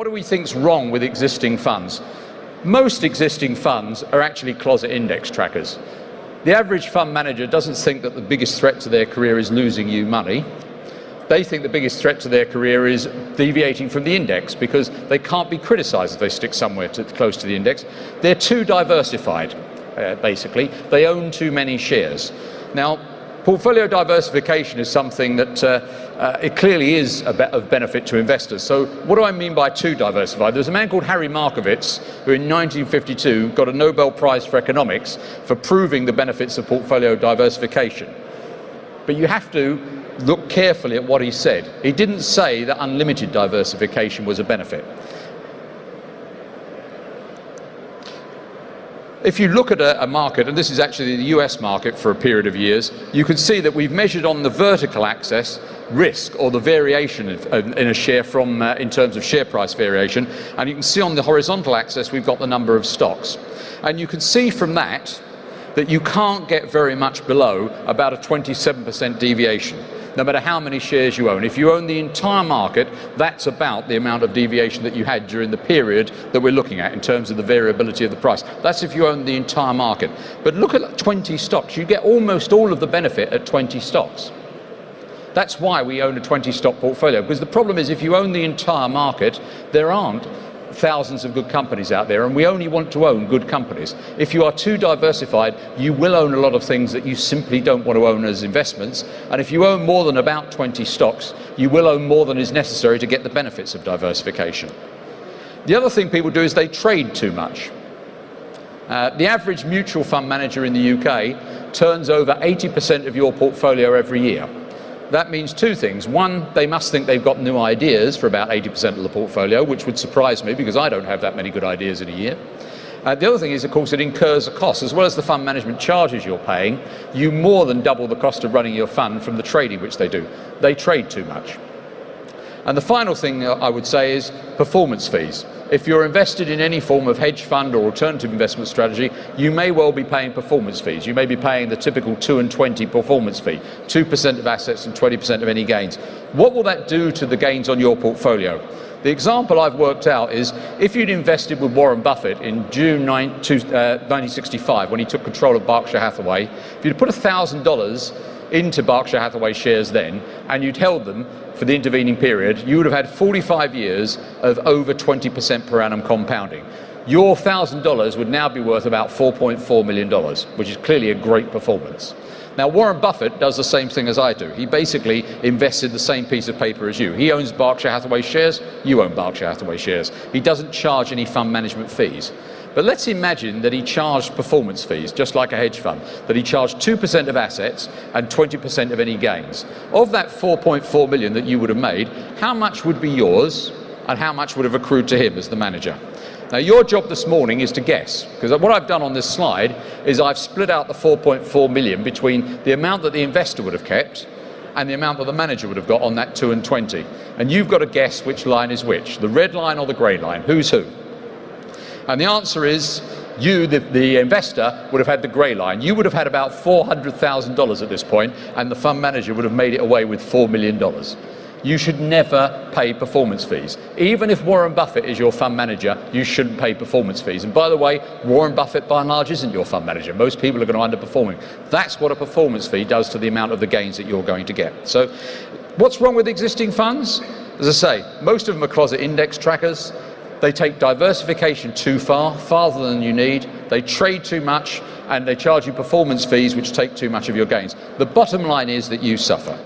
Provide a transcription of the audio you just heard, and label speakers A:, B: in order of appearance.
A: What do we think's wrong with existing funds? Most existing funds are actually closet index trackers. The average fund manager doesn't think that the biggest threat to their career is losing you money. They think the biggest threat to their career is deviating from the index, because they can't be criticised if they stick somewhere close to the index. They're too diversified, basically. They own too many shares. Now, portfolio diversification is something that it clearly is of benefit to investors. So what do I mean by too diversified? There's a man called Harry Markowitz who in 1952 got a Nobel Prize for economics for proving the benefits of portfolio diversification. But you have to look carefully at what he said. He didn't say that unlimited diversification was a benefit. If you look at a market, and this is actually the US market for a period of years, you can see that we've measured on the vertical axis risk, or the variation in a share from in terms of share price variation, and you can see on the horizontal axis we've got the number of stocks. And you can see from that you can't get very much below about a 27% deviation, no matter how many shares you own. If you own the entire market, that's about the amount of deviation that you had during the period that we're looking at in terms of the variability of the price. That's if you own the entire market. But look at 20 stocks. You get almost all of the benefit at 20 stocks. That's why we own a 20-stock portfolio, because the problem is if you own the entire market, there aren't thousands of good companies out there, and we only want to own good companies. If you are too diversified, you will own a lot of things that you simply don't want to own as investments, and if you own more than about 20 stocks, you will own more than is necessary to get the benefits of diversification. The other thing people do is they trade too much. The average mutual fund manager in the UK turns over 80% of your portfolio every year. That means two things. One, they must think they've got new ideas for about 80% of the portfolio, which would surprise me because I don't have that many good ideas in a year. The other thing is, of course, it incurs a cost. As well as the fund management charges you're paying, you more than double the cost of running your fund from the trading which they do. They trade too much. And the final thing I would say is performance fees. If you're invested in any form of hedge fund or alternative investment strategy, you may well be paying performance fees. You may be paying the typical 2 and 20 performance fee, 2% of assets and 20% of any gains. What will that do to the gains on your portfolio? The example I've worked out is if you'd invested with Warren Buffett in June 1965, when he took control of Berkshire Hathaway, if you'd put $1,000 into Berkshire Hathaway shares then, and you'd held them for the intervening period, you would have had 45 years of over 20% per annum compounding. Your $1,000 would now be worth about $4.4 million, which is clearly a great performance. Now, Warren Buffett does the same thing as I do. He basically invests in the same piece of paper as you. He owns Berkshire Hathaway shares, you own Berkshire Hathaway shares. He doesn't charge any fund management fees. But let's imagine that he charged performance fees, just like a hedge fund, that he charged 2% of assets and 20% of any gains. Of that 4.4 million that you would have made, how much would be yours and how much would have accrued to him as the manager? Now, your job this morning is to guess, because what I've done on this slide is I've split out the 4.4 million between the amount that the investor would have kept and the amount that the manager would have got on that 2 and 20. And you've got to guess which line is which, the red line or the grey line, who's who? And the answer is you, the investor, would have had the grey line. You would have had about $400,000 at this point, and the fund manager would have made it away with $4 million. You should never pay performance fees. Even if Warren Buffett is your fund manager, you shouldn't pay performance fees. And by the way, Warren Buffett by and large isn't your fund manager. Most people are going to underperform him. That's what a performance fee does to the amount of the gains that you're going to get. So what's wrong with existing funds? As I say, most of them are closet index trackers. They take diversification too far, farther than you need. They trade too much, and they charge you performance fees which take too much of your gains. The bottom line is that you suffer.